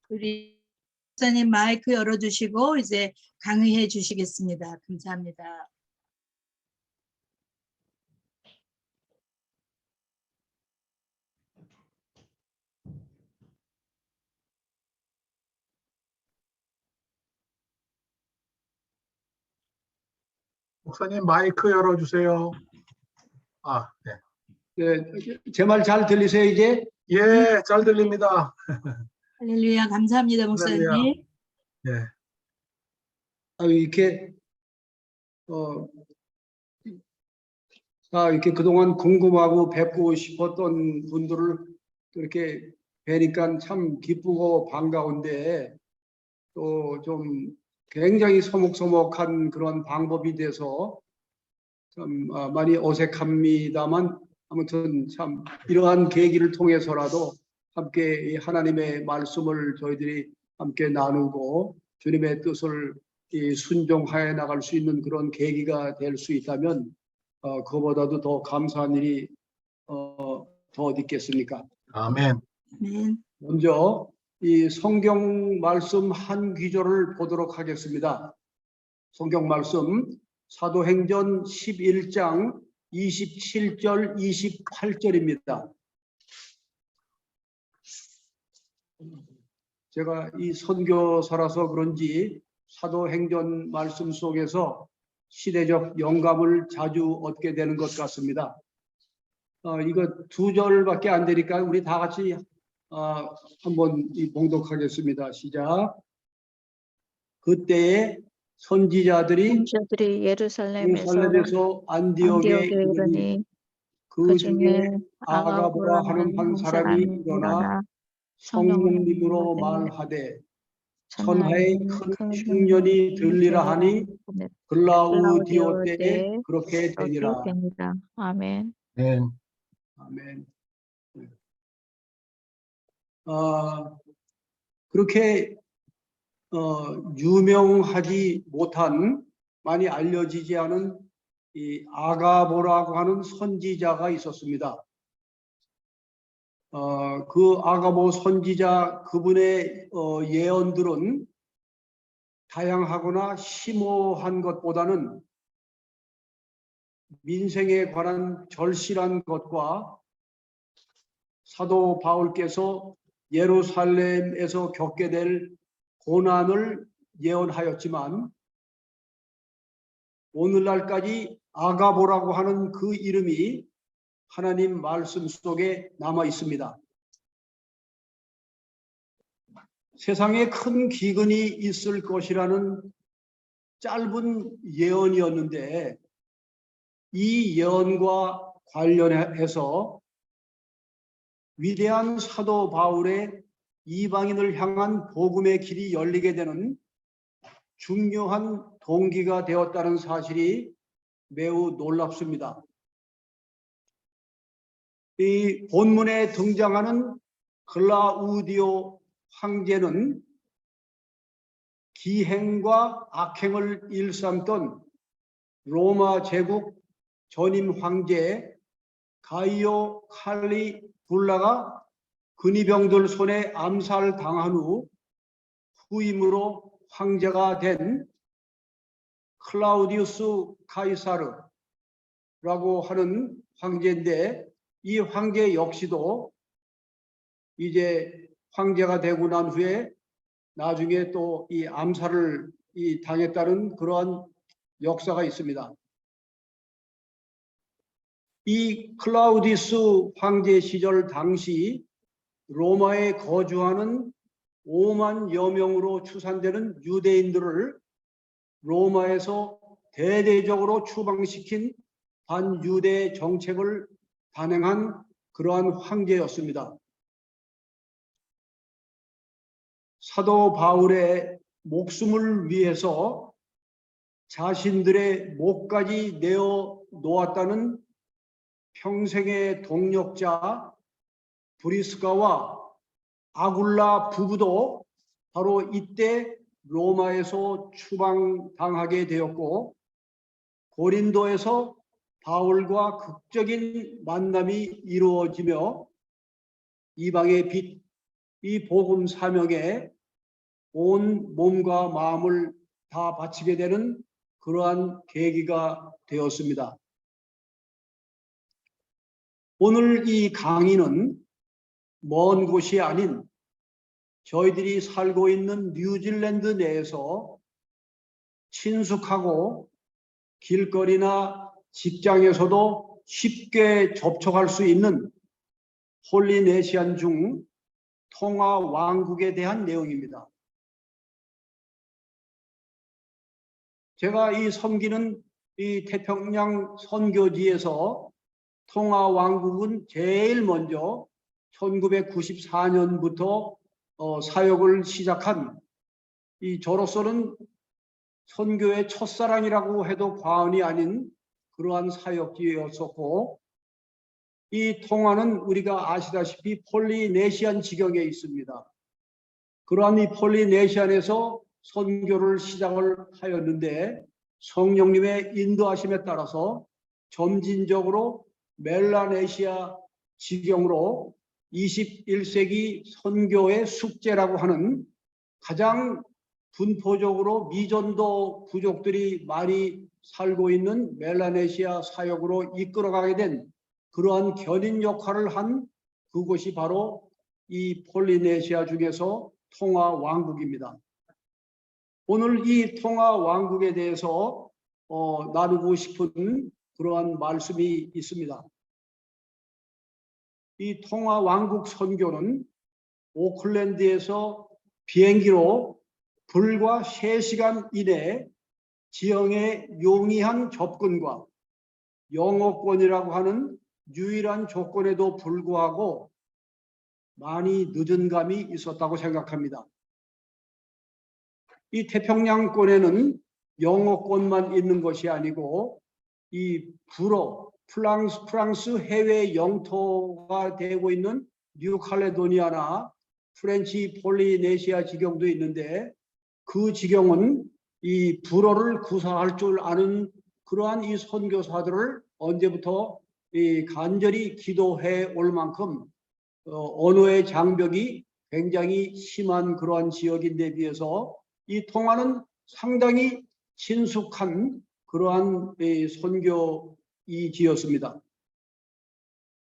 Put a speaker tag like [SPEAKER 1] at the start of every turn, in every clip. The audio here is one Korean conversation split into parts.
[SPEAKER 1] 우리 목사님 마이크 열어주시고 이제 강의해 주시겠습니다. 감사합니다.
[SPEAKER 2] 목사님 마이크 열어주세요. 아, 네.
[SPEAKER 3] 네, 제 말 잘 들리세요 이제?
[SPEAKER 2] 예, 잘 들립니다.
[SPEAKER 1] 할렐루야, 감사합니다, 목사님.
[SPEAKER 2] 할렐루야. 네.
[SPEAKER 3] 이렇게 이렇게 그동안 궁금하고 뵙고 싶었던 분들을 이렇게 뵈니까 참 기쁘고 반가운데 또 좀 굉장히 서먹서먹한 그런 방법이 돼서 참 많이 어색합니다만 아무튼 참 이러한 계기를 통해서라도 함께 이 하나님의 말씀을 저희들이 함께 나누고 주님의 뜻을 순종하여 나갈 수 있는 그런 계기가 될 수 있다면 그거보다도 더 감사한 일이 더 어디 있겠습니까?
[SPEAKER 2] 아멘.
[SPEAKER 1] 아멘.
[SPEAKER 3] 먼저 이 성경 말씀 한 구절을 보도록 하겠습니다. 성경 말씀 사도행전 11장 27절 28절입니다. 제가 이 선교사라서 그런지 사도행전 말씀 속에서 시대적 영감을 자주 얻게 되는 것 같습니다. 이거 두 절밖에 안 되니까 우리 다 같이 한번 봉독하겠습니다. 시작. 그때에 선지자들이
[SPEAKER 4] 예루살렘에서
[SPEAKER 3] 안디옥에 이르니 그 중에 아가보라 하는 한 사람이 일어나 성령님으로 말하되 천하에 큰 흉년이 들리라 하니 글라우디오 때에 그렇게 되니라.
[SPEAKER 4] 아멘.
[SPEAKER 2] 네.
[SPEAKER 3] 아멘. 그렇게 유명하지 못한 많이 알려지지 않은 이 아가보라고 하는 선지자가 있었습니다. 그 아가보 선지자 그분의 예언들은 다양하거나 심오한 것보다는 민생에 관한 절실한 것과 사도 바울께서 예루살렘에서 겪게 될 고난을 예언하였지만 오늘날까지 아가보라고 하는 그 이름이 하나님 말씀 속에 남아 있습니다. 세상에 큰 기근이 있을 것이라는 짧은 예언이었는데 이 예언과 관련해서 위대한 사도 바울의 이방인을 향한 복음의 길이 열리게 되는 중요한 동기가 되었다는 사실이 매우 놀랍습니다. 이 본문에 등장하는 글라우디오 황제는 기행과 악행을 일삼던 로마 제국 전임 황제 가이오 칼리굴라가 근위병들 손에 암살당한 후 후임으로 황제가 된 클라우디우스 카이사르라고 하는 황제인데 이 황제 역시도 이제 황제가 되고 난 후에 나중에 또 이 암살을 당했다는 그러한 역사가 있습니다. 이 클라우디우스 황제 시절 당시 로마에 거주하는 5만여 명으로 추산되는 유대인들을 로마에서 대대적으로 추방시킨 반유대 정책을 단행한 그러한 황제였습니다. 사도 바울의 목숨을 위해서 자신들의 목까지 내어 놓았다는 평생의 동력자 브리스가와 아굴라 부부도 바로 이때 로마에서 추방당하게 되었고 고린도에서 바울과 극적인 만남이 이루어지며 이방의 빛, 이 복음 사명에 온 몸과 마음을 다 바치게 되는 그러한 계기가 되었습니다. 오늘 이 강의는 먼 곳이 아닌 저희들이 살고 있는 뉴질랜드 내에서 친숙하고 길거리나 직장에서도 쉽게 접촉할 수 있는 폴리네시안 중 통화 왕국에 대한 내용입니다. 제가 이 섬기는 이 태평양 선교지에서 통화 왕국은 제일 먼저 1994년부터 사역을 시작한 저로서는 선교의 첫사랑이라고 해도 과언이 아닌 그러한 사역지였었고, 이 통화는 우리가 아시다시피 폴리네시안 지경에 있습니다. 그러한 이 폴리네시안에서 선교를 시작을 하였는데 성령님의 인도하심에 따라서 점진적으로 멜라네시아 지경으로 21세기 선교의 숙제라고 하는 가장 분포적으로 미전도 부족들이 많이 살고 있는 멜라네시아 사역으로 이끌어가게 된 그러한 견인 역할을 한 그곳이 바로 이 폴리네시아 중에서 통화 왕국입니다. 오늘 이 통화 왕국에 대해서 나누고 싶은 그러한 말씀이 있습니다. 이 통화 왕국 선교는 오클랜드에서 비행기로 불과 3시간 이내 지형의 용이한 접근과 영어권이라고 하는 유일한 조건에도 불구하고 많이 늦은 감이 있었다고 생각합니다. 이 태평양권에는 영어권만 있는 것이 아니고 이 불어, 프랑스 해외 영토가 되고 있는 뉴칼레도니아나 프렌치 폴리네시아 지경도 있는데 그 지경은 이 불어를 구사할 줄 아는 그러한 이 선교사들을 언제부터 간절히 기도해 올 만큼 언어의 장벽이 굉장히 심한 그러한 지역인데 비해서 이 통화는 상당히 친숙한 그러한 선교지였습니다.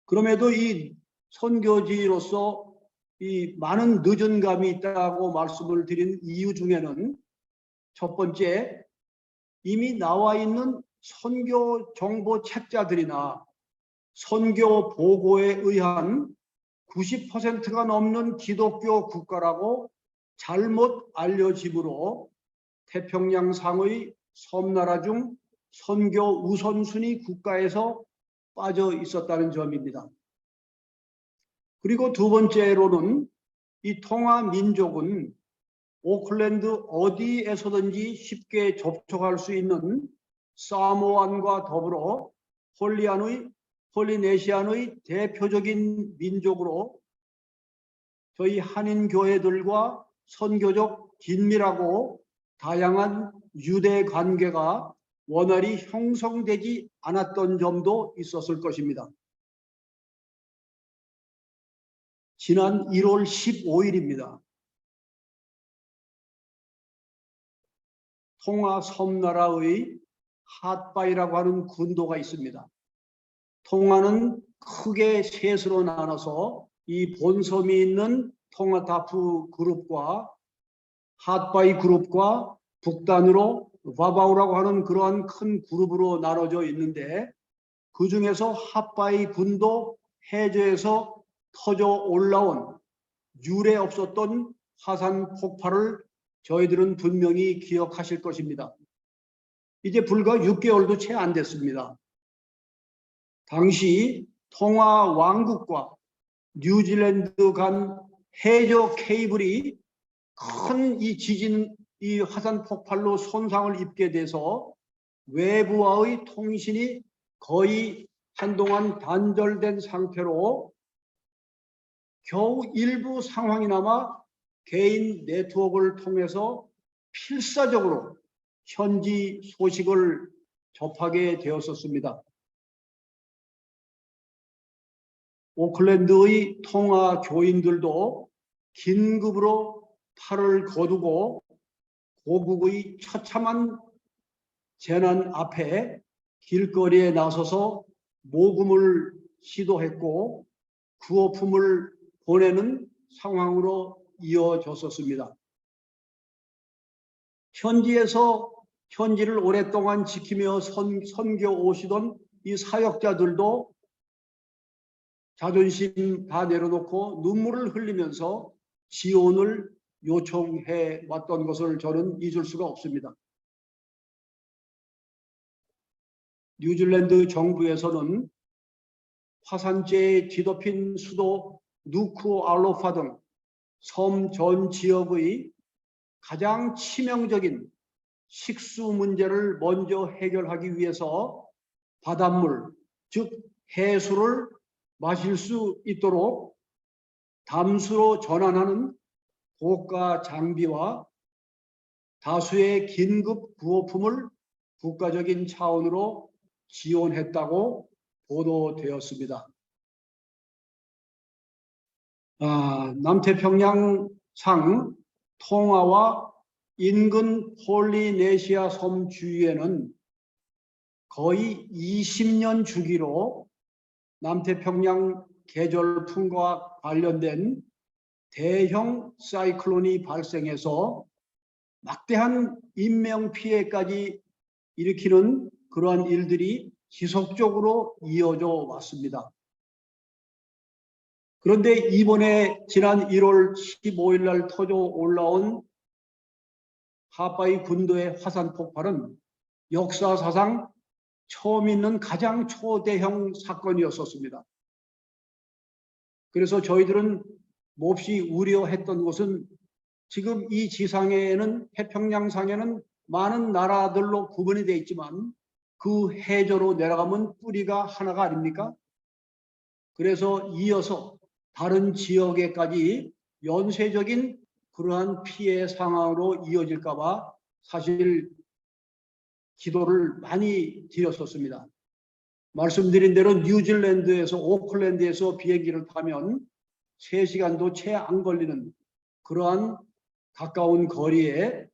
[SPEAKER 3] 그럼에도 이 선교지로서 이 많은 늦은 감이 있다고 말씀을 드린 이유 중에는 첫 번째, 이미 나와 있는 선교 정보 책자들이나 선교 보고에 의한 90%가 넘는 기독교 국가라고 잘못 알려지므로 태평양 상의 섬나라 중 선교 우선순위 국가에서 빠져 있었다는 점입니다. 그리고 두 번째로는 이 통화 민족은 오클랜드 어디에서든지 쉽게 접촉할 수 있는 사모안과 더불어 폴리네시안의 대표적인 민족으로 저희 한인교회들과 선교적 긴밀하고 다양한 유대 관계가 원활히 형성되지 않았던 점도 있었을 것입니다. 지난 1월 15일입니다. 통화 섬나라의 핫바이라고 하는 군도가 있습니다. 통화는 크게 셋으로 나눠서 이 본섬이 있는 통화다프 그룹과 핫바이 그룹과 북단으로 바바우라고 하는 그러한 큰 그룹으로 나눠져 있는데 그 중에서 핫바이 군도 해저에서 터져 올라온 유례 없었던 화산 폭발을 저희들은 분명히 기억하실 것입니다. 이제 불과 6개월도 채 안 됐습니다. 당시 통화 왕국과 뉴질랜드 간 해저 케이블이 큰 이 지진, 이 화산 폭발로 손상을 입게 돼서 외부와의 통신이 거의 한동안 단절된 상태로 겨우 일부 상황이나마 개인 네트워크를 통해서 필사적으로 현지 소식을 접하게 되었었습니다. 오클랜드의 통화 교인들도 긴급으로 팔을 거두고 고국의 처참한 재난 앞에 길거리에 나서서 모금을 시도했고 구호품을 보내는 상황으로 이어졌었습니다. 현지를 오랫동안 지키며 선교 오시던 이 사역자들도 자존심 다 내려놓고 눈물을 흘리면서 지원을 요청해 왔던 것을 저는 잊을 수가 없습니다. 뉴질랜드 정부에서는 화산재에 뒤덮인 수도 누쿠알로파 등 섬 전 지역의 가장 치명적인 식수 문제를 먼저 해결하기 위해서 바닷물, 즉 해수를 마실 수 있도록 담수로 전환하는 고가 장비와 다수의 긴급 구호품을 국가적인 차원으로 지원했다고 보도되었습니다. 남태평양상 통가와 인근 폴리네시아 섬 주위에는 거의 20년 주기로 남태평양 계절풍과 관련된 대형 사이클론이 발생해서 막대한 인명피해까지 일으키는 그러한 일들이 지속적으로 이어져 왔습니다. 그런데 이번에 지난 1월 15일 날 터져 올라온 하파이 군도의 화산 폭발은 역사사상 처음 있는 가장 초대형 사건이었었습니다. 그래서 저희들은 몹시 우려했던 것은 지금 이 지상에는 태평양상에는 많은 나라들로 구분이 되어 있지만 그 해저로 내려가면 뿌리가 하나가 아닙니까? 그래서 이어서 다른 지역에까지 연쇄적인 그러한 피해 상황으로 이어질까 봐 사실 기도를 많이 드렸었습니다. 말씀드린 대로 뉴질랜드에서 오클랜드에서 비행기를 타면 3시간도 채 안 걸리는 그러한 가까운 거리에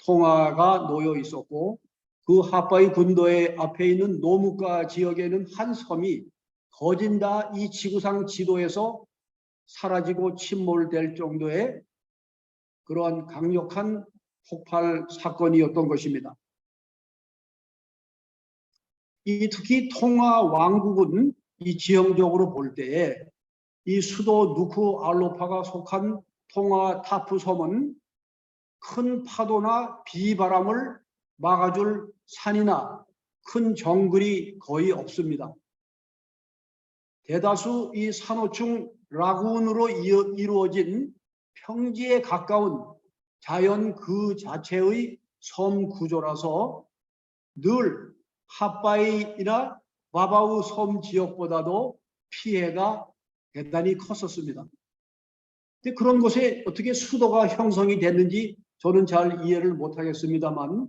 [SPEAKER 3] 통화가 놓여 있었고 그 하파이 군도의 앞에 있는 노무카 지역에는 한 섬이 거진 다 이 지구상 지도에서 사라지고 침몰될 정도의 그러한 강력한 폭발 사건이었던 것입니다. 특히 통화 왕국은 이 지형적으로 볼 때에 이 수도 누쿠알로파가 속한 통화 타프 섬은 큰 파도나 비바람을 막아줄 산이나 큰 정글이 거의 없습니다. 대다수 이 산호충 라군으로 이루어진 평지에 가까운 자연 그 자체의 섬 구조라서 늘 하파이나 바바우 섬 지역보다도 피해가 대단히 컸었습니다. 근데 그런 곳에 어떻게 수도가 형성이 됐는지 저는 잘 이해를 못하겠습니다만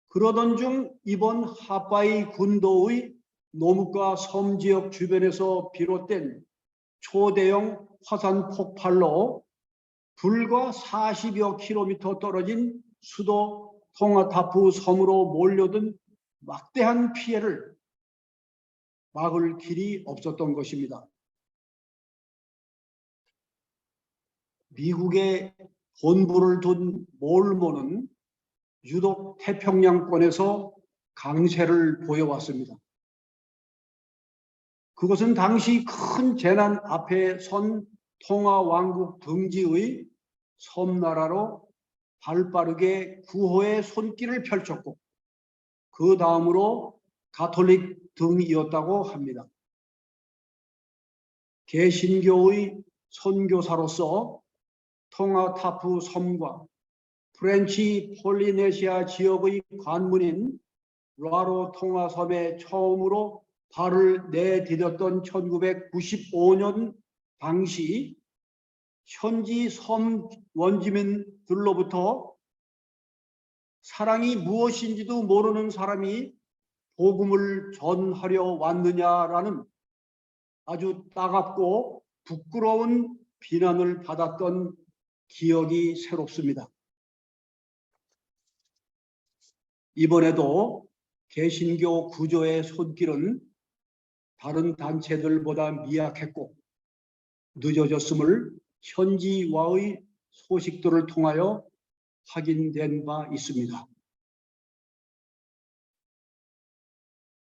[SPEAKER 3] 그러던 중 이번 하파이 군도의 노무카 섬 지역 주변에서 비롯된 초대형 화산 폭발로 불과 40여 킬로미터 떨어진 수도 통화타프 섬으로 몰려든 막대한 피해를 막을 길이 없었던 것입니다. 미국의 본부를 둔 몰모는 유독 태평양권에서 강세를 보여왔습니다. 그것은 당시 큰 재난 앞에 선 통화왕국 등지의 섬나라로 발빠르게 구호의 손길을 펼쳤고 그 다음으로 가톨릭 등이었다고 합니다. 개신교의 선교사로서 통화타프 섬과 프렌치 폴리네시아 지역의 관문인 라로 통화섬에 처음으로 발을 내디뎠던 1995년 당시 현지 섬 원주민들로부터 사랑이 무엇인지도 모르는 사람이 복음을 전하려 왔느냐라는 아주 따갑고 부끄러운 비난을 받았던 기억이 새롭습니다. 이번에도 개신교 구조의 손길은 다른 단체들보다 미약했고 늦어졌음을 현지와의 소식들을 통하여 확인된 바 있습니다.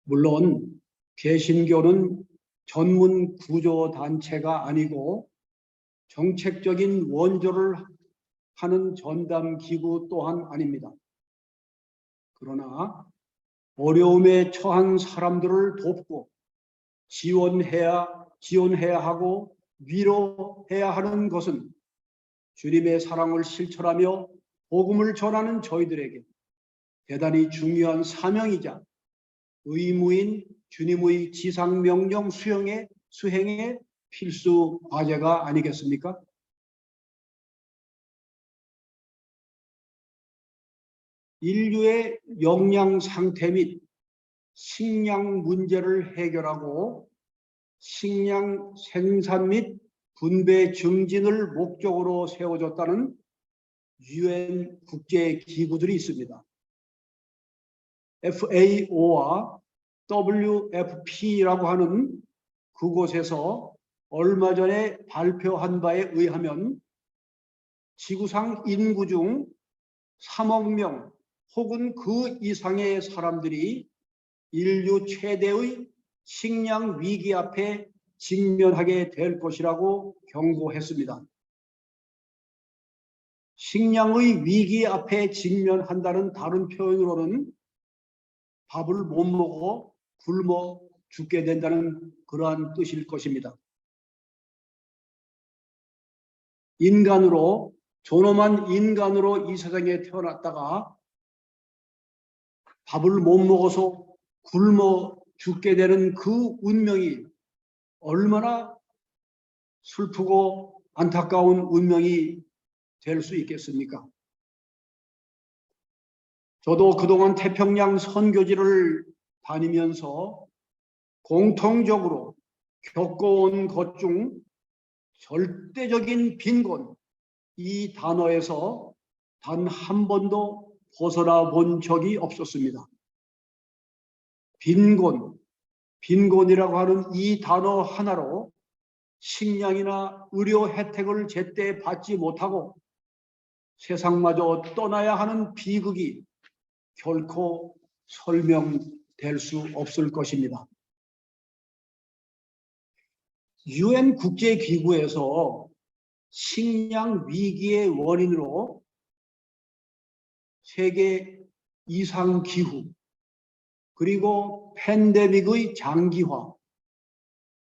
[SPEAKER 3] 물론 개신교는 전문 구조 단체가 아니고 정책적인 원조를 하는 전담 기구 또한 아닙니다. 그러나 어려움에 처한 사람들을 돕고 지원해야 하고 위로해야 하는 것은 주님의 사랑을 실천하며 복음을 전하는 저희들에게 대단히 중요한 사명이자 의무인 주님의 지상명령 수행의 필수 과제가 아니겠습니까? 인류의 영양 상태 및 식량 문제를 해결하고 식량 생산 및 분배 증진을 목적으로 세워졌다는 UN 국제 기구들이 있습니다. FAO와 WFP라고 하는 그곳에서 얼마 전에 발표한 바에 의하면 지구상 인구 중 3억 명 혹은 그 이상의 사람들이 인류 최대의 식량 위기 앞에 직면하게 될 것이라고 경고했습니다. 식량의 위기 앞에 직면한다는 다른 표현으로는 밥을 못 먹어 굶어 죽게 된다는 그러한 뜻일 것입니다. 인간으로 존엄한 인간으로 이 세상에 태어났다가 밥을 못 먹어서 굶어 죽게 되는 그 운명이 얼마나 슬프고 안타까운 운명이 될 수 있겠습니까? 저도 그동안 태평양 선교지를 다니면서 공통적으로 겪어온 것 중 절대적인 빈곤, 이 단어에서 단 한 번도 벗어나 본 적이 없었습니다. 빈곤이라고 하는 이 단어 하나로 식량이나 의료 혜택을 제때 받지 못하고 세상마저 떠나야 하는 비극이 결코 설명될 수 없을 것입니다. UN 국제기구에서 식량 위기의 원인으로 세계 이상 기후, 그리고 팬데믹의 장기화,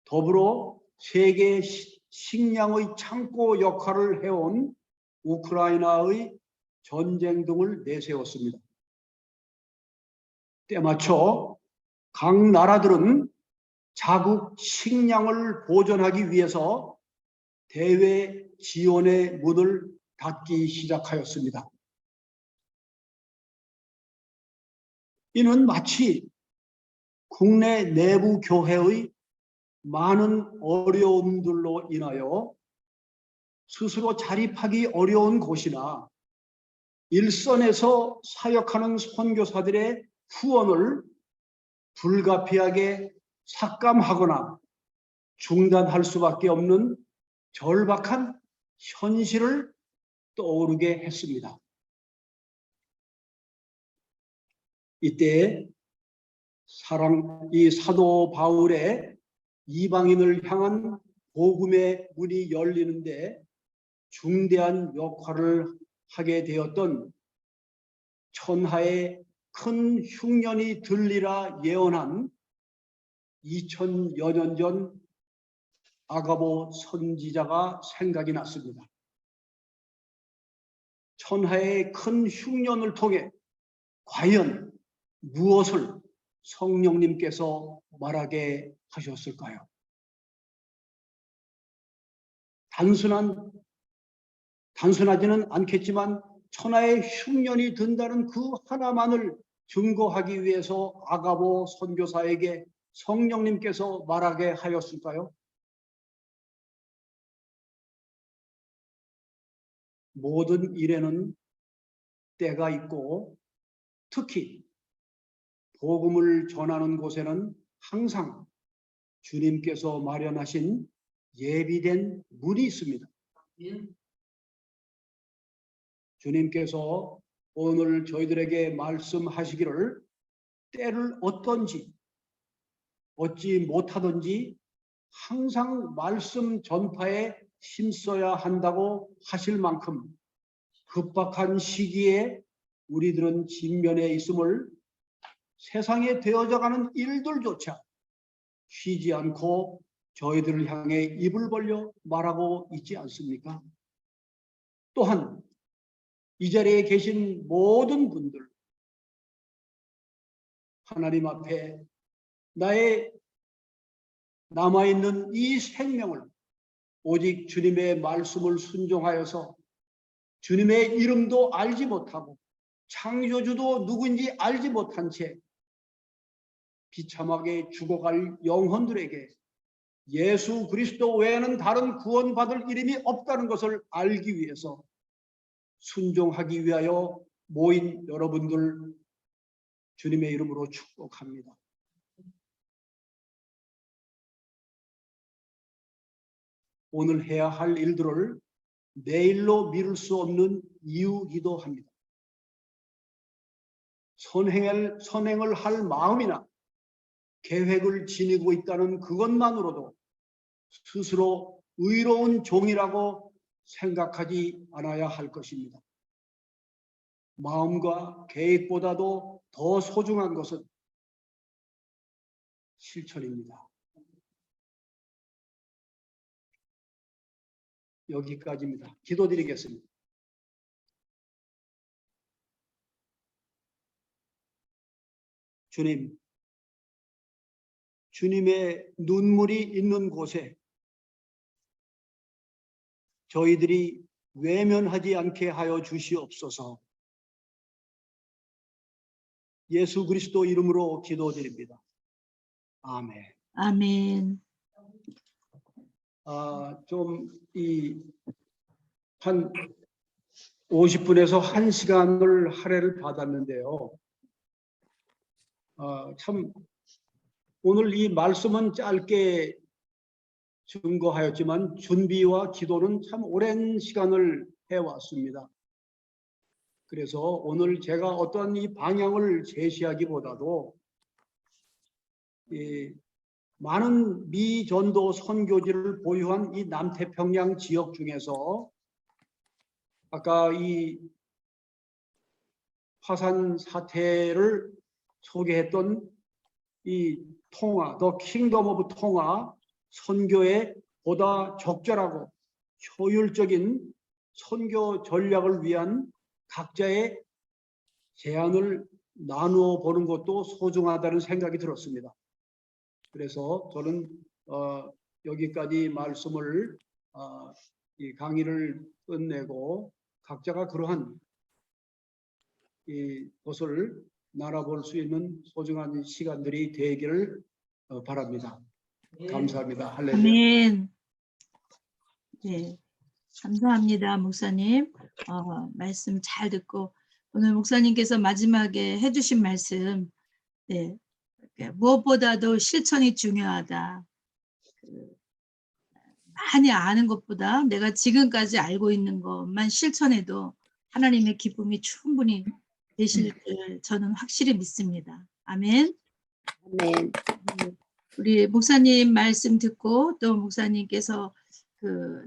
[SPEAKER 3] 더불어 세계 식량의 창고 역할을 해온 우크라이나의 전쟁 등을 내세웠습니다. 때맞춰 각 나라들은 자국 식량을 보존하기 위해서 대외 지원의 문을 닫기 시작하였습니다. 이는 마치 국내 내부 교회의 많은 어려움들로 인하여 스스로 자립하기 어려운 곳이나 일선에서 사역하는 선교사들의 후원을 불가피하게 삭감하거나 중단할 수밖에 없는 절박한 현실을 떠오르게 했습니다. 이때 이 사도 바울의 이방인을 향한 복음의 문이 열리는데 중대한 역할을 하게 되었던 천하의 큰 흉년이 들리라 예언한 2000여 년 전 아가보 선지자가 생각이 났습니다. 천하의 큰 흉년을 통해 과연 무엇을 성령님께서 말하게 하셨을까요? 단순하지는 않겠지만 천하의 흉년이 든다는 그 하나만을 증거하기 위해서 아가보 선교사에게 성령님께서 말하게 하였을까요? 모든 일에는 때가 있고 특히 복음을 전하는 곳에는 항상 주님께서 마련하신 예비된 문이 있습니다. 주님께서 오늘 저희들에게 말씀하시기를 때를 어떤지 얻지 못하든지 항상 말씀 전파에 힘써야 한다고 하실 만큼 급박한 시기에 우리들은 직면해 있음을 세상에 되어져가는 일들조차 쉬지 않고 저희들을 향해 입을 벌려 말하고 있지 않습니까? 또한 이 자리에 계신 모든 분들 하나님 앞에 나의 남아있는 이 생명을 오직 주님의 말씀을 순종하여서 주님의 이름도 알지 못하고 창조주도 누구인지 알지 못한 채 비참하게 죽어갈 영혼들에게 예수 그리스도 외에는 다른 구원받을 이름이 없다는 것을 알기 위해서 순종하기 위하여 모인 여러분들 주님의 이름으로 축복합니다. 오늘 해야 할 일들을 내일로 미룰 수 없는 이유이기도 합니다. 선행을 할 마음이나 계획을 지니고 있다는 그것만으로도 스스로 의로운 종이라고 생각하지 않아야 할 것입니다. 마음과 계획보다도 더 소중한 것은 실천입니다. 여기까지입니다. 기도드리겠습니다. 주님, 주님의 눈물이 있는 곳에 저희들이 외면하지 않게 하여 주시옵소서. 예수 그리스도 이름으로 기도드립니다. 아멘.
[SPEAKER 1] 아멘.
[SPEAKER 3] 한 50분에서 1시간을 할애를 받았는데요. 참 오늘 이 말씀은 짧게 증거하였지만 준비와 기도는 참 오랜 시간을 해왔습니다. 그래서 오늘 제가 어떤 이 방향을 제시하기보다도 많은 미전도 선교지를 보유한 이 남태평양 지역 중에서 아까 이 화산 사태를 소개했던 이 통화, 더 킹덤 오브 통화 선교에 보다 적절하고 효율적인 선교 전략을 위한 각자의 제안을 나누어 보는 것도 소중하다는 생각이 들었습니다. 그래서 저는 여기까지 말씀을 이 강의를 끝내고 각자가 그러한 이 것을 나눠볼 수 있는 소중한 시간들이 되기를 바랍니다. 감사합니다. 할렐루야.
[SPEAKER 1] 아멘. 네, 감사합니다, 목사님. 말씀 잘 듣고 오늘 목사님께서 마지막에 해주신 말씀, 네, 무엇보다도 실천이 중요하다. 많이 아는 것보다 내가 지금까지 알고 있는 것만 실천해도 하나님의 기쁨이 충분히 되실 줄 저는 확실히 믿습니다. 아멘.
[SPEAKER 4] 아멘.
[SPEAKER 1] 우리 목사님 말씀 듣고 또 목사님께서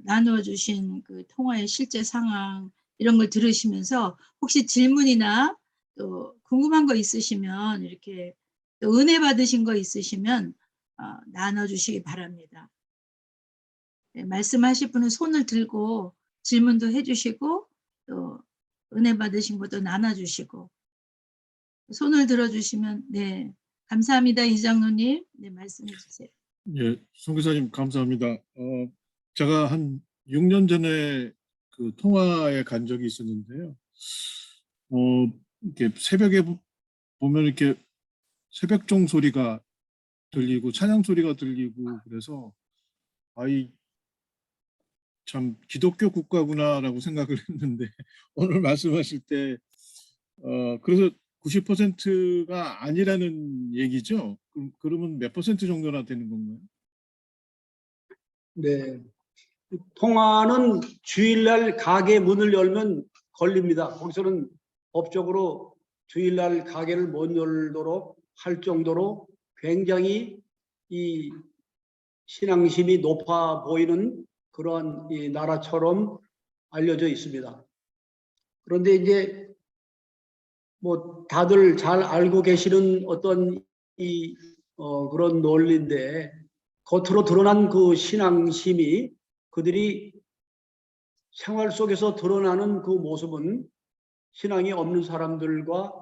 [SPEAKER 1] 나누어 주신 그 통화의 실제 상황 이런 걸 들으시면서 혹시 질문이나 또 궁금한 거 있으시면 이렇게 또 은혜 받으신 거 있으시면 나눠 주시기 바랍니다. 네, 말씀하실 분은 손을 들고 질문도 해주시고 또 은혜 받으신 것도 나눠주시고 손을 들어주시면 네 감사합니다. 이장로님 네 말씀해 주세요.
[SPEAKER 5] 예, 선교사님 감사합니다. 제가 한 6년 전에 그 통화에 간 적이 있었는데요. 이렇게 새벽에 보면 이렇게 새벽종 소리가 들리고 찬양 소리가 들리고 그래서 참 기독교 국가구나라고 생각을 했는데 오늘 말씀하실 때 그래서 90%가 아니라는 얘기죠? 그러면 몇 퍼센트 정도나 되는 건가요?
[SPEAKER 3] 네. 통화는 주일날 가게 문을 열면 걸립니다. 거기서는 법적으로 주일날 가게를 못 열도록 할 정도로 굉장히 이 신앙심이 높아 보이는 그런 이 나라처럼 알려져 있습니다. 그런데 이제 뭐 다들 잘 알고 계시는 어떤 그런 논리인데 겉으로 드러난 그 신앙심이 그들이 생활 속에서 드러나는 그 모습은 신앙이 없는 사람들과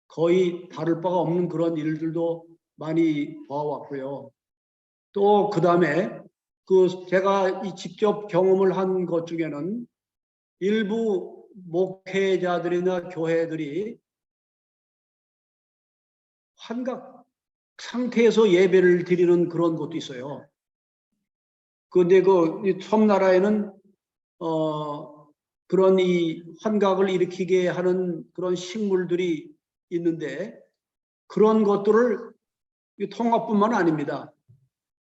[SPEAKER 3] 거의 다를 바가 없는 그런 일들도 많이 봐왔고요. 또 그 다음에 제가 직접 경험을 한 것 중에는 일부 목회자들이나 교회들이 환각 상태에서 예배를 드리는 그런 것도 있어요. 그런데 그 섬나라에는 그런 이 환각을 일으키게 하는 그런 식물들이 있는데 그런 것들을 통화뿐만 아닙니다.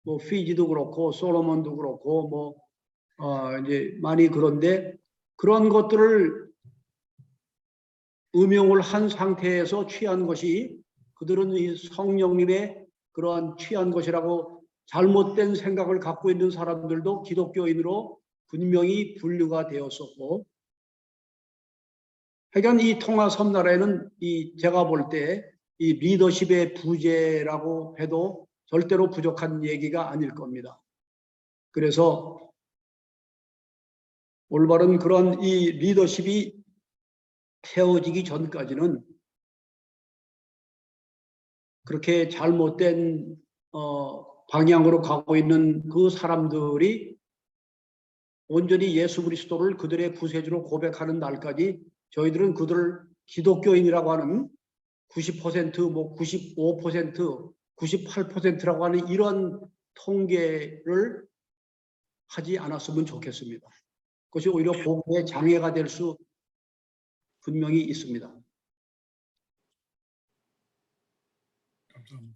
[SPEAKER 3] 뭐 피지도 그렇고 솔로몬도 그렇고 뭐 이제 많이 그런데 그런 것들을 음용을 한 상태에서 취한 것이 그들은 이 성령님의 그러한 취한 것이라고 잘못된 생각을 갖고 있는 사람들도 기독교인으로 분명히 분류가 되었었고, 하여간 이 통화 섬나라에는 제가 볼 때 이 리더십의 부재라고 해도 절대로 부족한 얘기가 아닐 겁니다. 그래서 올바른 그런 이 리더십이 세워지기 전까지는 그렇게 잘못된 방향으로 가고 있는 그 사람들이 온전히 예수 그리스도를 그들의 구세주로 고백하는 날까지 저희들은 그들을 기독교인이라고 하는 90%, 뭐 95%, 98%라고 하는 이런 통계를 하지 않았으면 좋겠습니다. 그것이 오히려 복음의 장애가 될 수 분명히 있습니다.
[SPEAKER 5] 감사합니다.